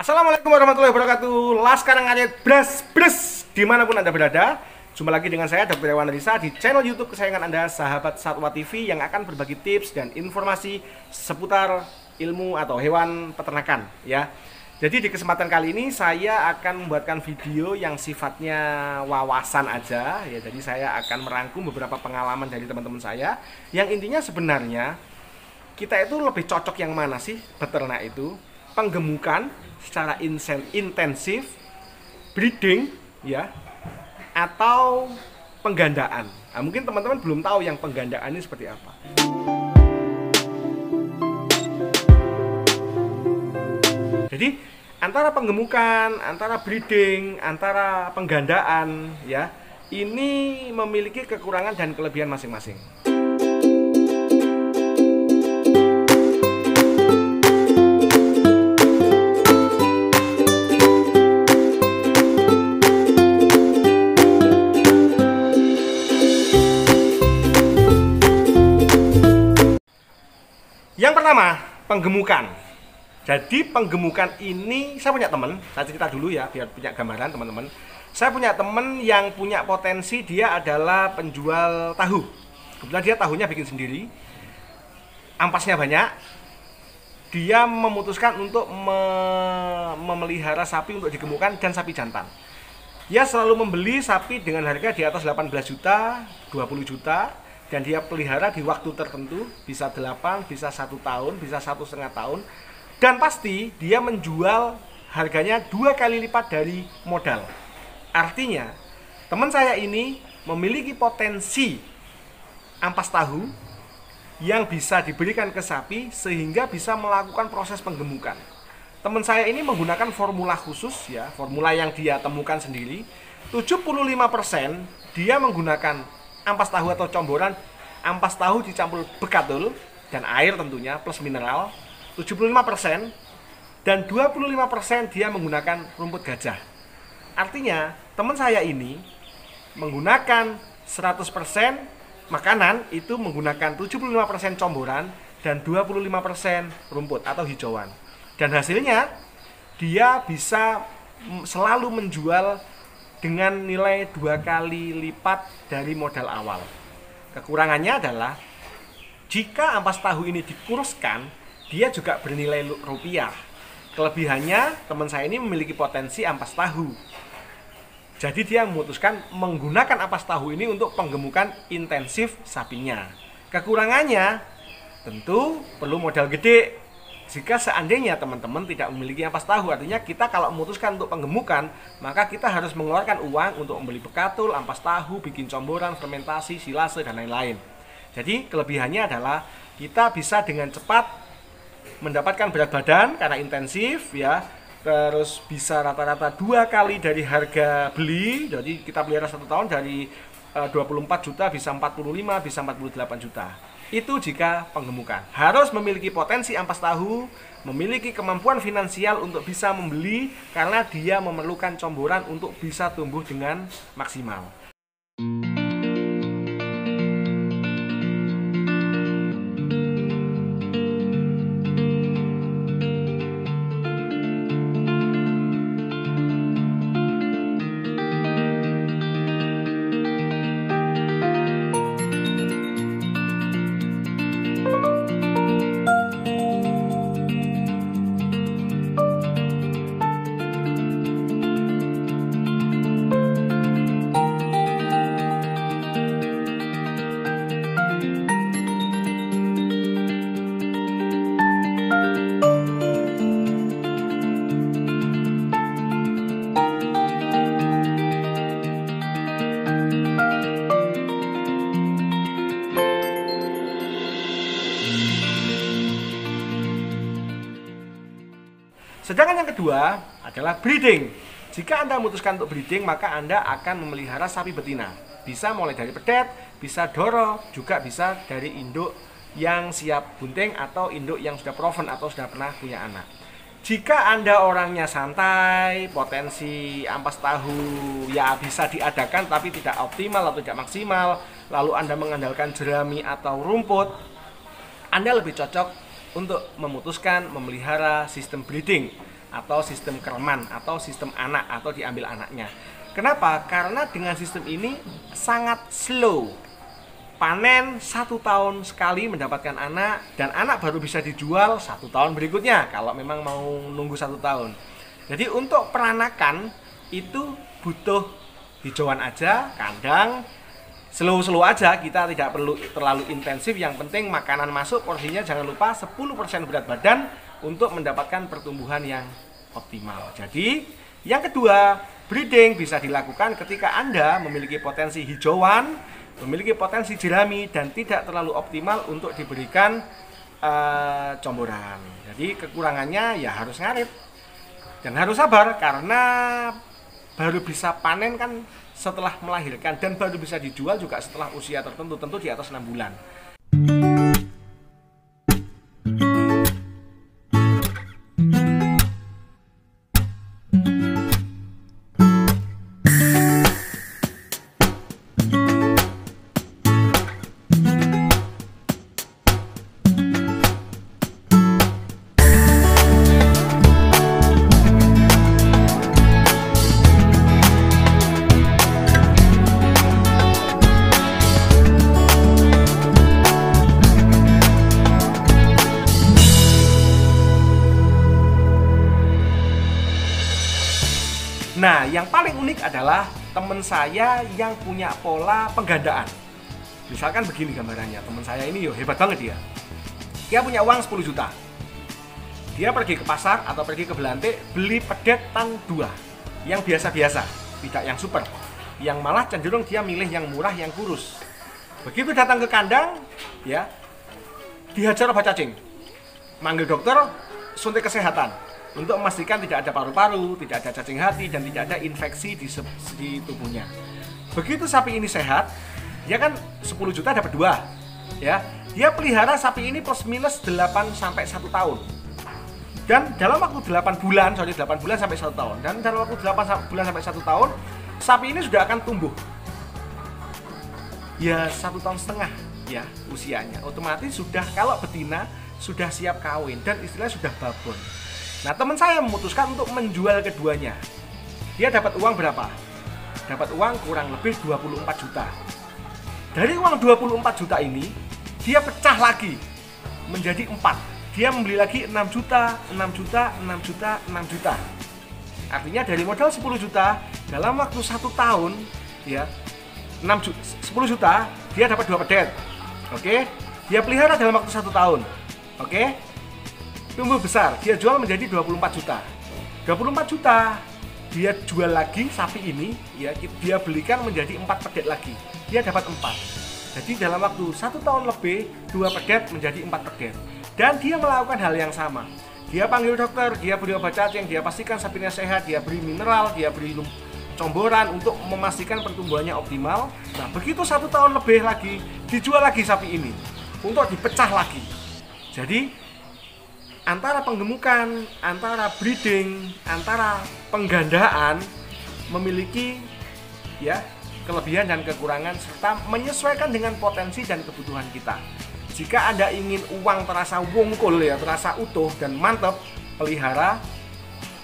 Assalamualaikum warahmatullahi wabarakatuh. Laskar Ngarit Bres dimanapun Anda berada. Jumpa lagi dengan saya Dr. Hewan Risa di channel YouTube kesayangan Anda, Sahabat Satwa TV, yang akan berbagi tips dan informasi seputar ilmu atau hewan peternakan ya. Jadi di kesempatan kali ini saya akan membuatkan video yang sifatnya wawasan aja ya. Jadi saya akan merangkum beberapa pengalaman dari teman-teman saya yang intinya sebenarnya kita itu lebih cocok yang mana sih beternak itu? Penggemukan secara intensif, breeding ya, atau penggandaan. Nah, mungkin teman-teman belum tahu yang penggandaan ini seperti apa. Jadi antara penggemukan, antara breeding, antara penggandaan ya, ini memiliki kekurangan dan kelebihan masing-masing. Yang pertama, penggemukan. Jadi penggemukan ini, saya punya teman, saya cerita dulu ya biar punya gambaran teman-teman. Saya punya teman yang punya potensi, dia adalah penjual tahu. Kebetulan dia tahunya bikin sendiri, ampasnya banyak. Dia memutuskan untuk memelihara sapi untuk digemukan dan sapi jantan. Dia selalu membeli sapi dengan harga di atas 18 juta, 20 juta. Dan dia pelihara di waktu tertentu, bisa 8, bisa 1 tahun, bisa 1,5 tahun. Dan pasti dia menjual harganya 2 kali lipat dari modal. Artinya, teman saya ini memiliki potensi ampas tahu yang bisa diberikan ke sapi sehingga bisa melakukan proses penggemukan. Teman saya ini menggunakan formula khusus ya, formula yang dia temukan sendiri. 75% dia menggunakan ampas tahu atau comboran, ampas tahu dicampur bekatul dan air tentunya plus mineral 75%, dan 25% dia menggunakan rumput gajah. Artinya teman saya ini menggunakan 100% makanan itu menggunakan 75% comboran dan 25% rumput atau hijauan. Dan hasilnya dia bisa selalu menjual dengan nilai 2 kali lipat dari modal awal. Kekurangannya adalah jika ampas tahu ini dikuruskan, dia juga bernilai rupiah. Kelebihannya, teman saya ini memiliki potensi ampas tahu. Jadi dia memutuskan menggunakan ampas tahu ini untuk penggemukan intensif sapinya. Kekurangannya tentu perlu modal gede. Jika seandainya teman-teman tidak memiliki ampas tahu, artinya kita kalau memutuskan untuk penggemukan, maka kita harus mengeluarkan uang untuk membeli bekatul, ampas tahu, bikin comboran, fermentasi, silase, dan lain-lain. Jadi kelebihannya adalah kita bisa dengan cepat mendapatkan berat badan karena intensif ya, terus bisa rata-rata 2 kali dari harga beli. Jadi kita pelihara 1 tahun dari 24 juta bisa 45, bisa 48 juta. Itu jika penggemukan. Harus memiliki potensi ampas tahu, memiliki kemampuan finansial untuk bisa membeli karena dia memerlukan comboran untuk bisa tumbuh dengan maksimal. Sedangkan yang kedua adalah breeding. Jika Anda memutuskan untuk breeding, maka Anda akan memelihara sapi betina. Bisa mulai dari pedet, bisa doro, juga bisa dari induk yang siap bunting atau induk yang sudah proven atau sudah pernah punya anak. Jika Anda orangnya santai, potensi ampas tahu ya bisa diadakan tapi tidak optimal atau tidak maksimal, lalu Anda mengandalkan jerami atau rumput, Anda lebih cocok untuk memutuskan memelihara sistem breeding. atau sistem kereman atau sistem anak atau diambil anaknya. Kenapa? Karena dengan sistem ini sangat slow. Panen 1 tahun sekali mendapatkan anak, dan anak baru bisa dijual 1 tahun berikutnya kalau memang mau nunggu 1 tahun. Jadi untuk peranakan itu butuh hijauan aja, kandang, slow aja, kita tidak perlu terlalu intensif. Yang penting makanan masuk, porsinya jangan lupa 10% berat badan untuk mendapatkan pertumbuhan yang optimal. Jadi yang kedua, breeding bisa dilakukan ketika Anda memiliki potensi hijauan, memiliki potensi jerami, dan tidak terlalu optimal untuk diberikan comboran. Jadi kekurangannya ya harus ngarit dan harus sabar, karena baru bisa panen kan setelah melahirkan, dan baru bisa dijual juga setelah usia tertentu, tentu di atas 6 bulan. Nah, yang paling unik adalah teman saya yang punya pola penggandaan. Misalkan begini gambarannya, teman saya ini hebat banget dia. Dia punya uang 10 juta. Dia pergi ke pasar atau pergi ke Belante, beli pedetan 2 yang biasa-biasa, tidak yang super. Yang malah cenderung dia milih yang murah, yang kurus. Begitu datang ke kandang, ya, dihajar obat cacing. Manggil dokter, suntik kesehatan untuk memastikan tidak ada paru-paru, tidak ada cacing hati, dan tidak ada infeksi di tubuhnya. Begitu sapi ini sehat, dia kan 10 juta dapat 2, ya. Dia pelihara sapi ini plus minus 8 sampai 1 tahun. Dan dalam waktu 8 bulan sampai 1 tahun. Dan dalam waktu 8 bulan sampai 1 tahun, sapi ini sudah akan tumbuh. Ya 1,5 tahun ya usianya. Otomatis sudah, kalau betina sudah siap kawin dan istilahnya sudah babon. Nah, teman saya memutuskan untuk menjual keduanya. Dia dapat uang berapa? Dapat uang kurang lebih 24 juta. Dari uang 24 juta ini, dia pecah lagi menjadi 4. Dia membeli lagi 6 juta, 6 juta, 6 juta, 6 juta. Artinya dari modal 10 juta, dalam waktu 1 tahun, ya, 10 juta, dia dapat 2 pedet. Oke? Dia pelihara dalam waktu 1 tahun. Oke? Tumbuh besar, dia jual menjadi 24 juta. 24 juta, dia jual lagi sapi ini, ya, dia belikan menjadi 4 pedet lagi. Dia dapat 4. Jadi dalam waktu 1 tahun lebih, 2 pedet menjadi 4 pedet. Dan dia melakukan hal yang sama. Dia panggil dokter, dia beri obat cacing, dia pastikan sapinya sehat, dia beri mineral, dia beri comboran untuk memastikan pertumbuhannya optimal. Nah, begitu 1 tahun lebih lagi, dijual lagi sapi ini untuk dipecah lagi. Jadi antara penggemukan, antara breeding, antara penggandaan memiliki ya kelebihan dan kekurangan, serta menyesuaikan dengan potensi dan kebutuhan kita. Jika Anda ingin uang terasa wongkul, ya, terasa utuh dan mantap, pelihara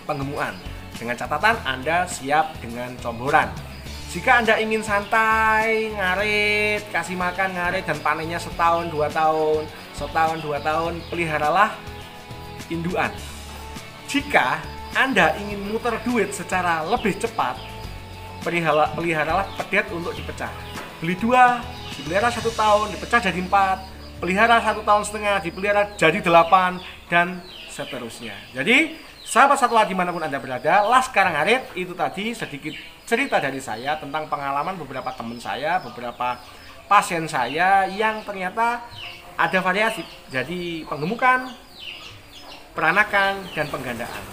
penggemukan. Dengan catatan Anda siap dengan comboran. Jika Anda ingin santai, ngarit, kasih makan, ngarit, dan panennya setahun 2 tahun, setahun 2 tahun, peliharalah induan. Jika Anda ingin muter duit secara lebih cepat, peliharalah pedet untuk dipecah. Beli 2, dipelihara 1 tahun, dipecah jadi 4, pelihara 1,5 tahun, dipelihara jadi 8, dan seterusnya. Jadi, sahabat satwa dimanapun Anda berada, Laskar Ngarit, itu tadi sedikit cerita dari saya tentang pengalaman beberapa teman saya, beberapa pasien saya yang ternyata ada variasi. Jadi penggemukan, peranakan, dan penggandaan.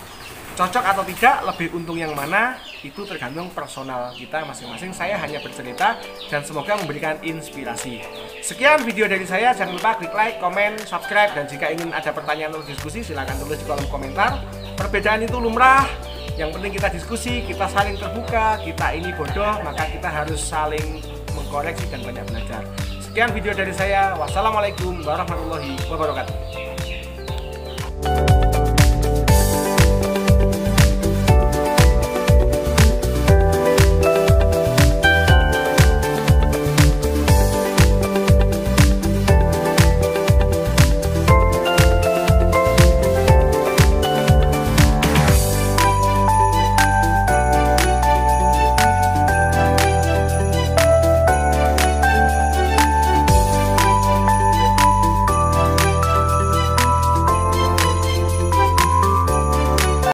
Cocok atau tidak, lebih untung yang mana, itu tergantung personal kita masing-masing. Saya hanya bercerita dan semoga memberikan inspirasi. Sekian video dari saya, jangan lupa klik like, komen, subscribe, dan jika ingin ada pertanyaan atau diskusi silahkan tulis di kolom komentar. Perbedaan itu lumrah, yang penting kita diskusi, kita saling terbuka. Kita ini bodoh, maka kita harus saling mengkoreksi dan banyak belajar. Sekian video dari saya, wassalamualaikum warahmatullahi wabarakatuh.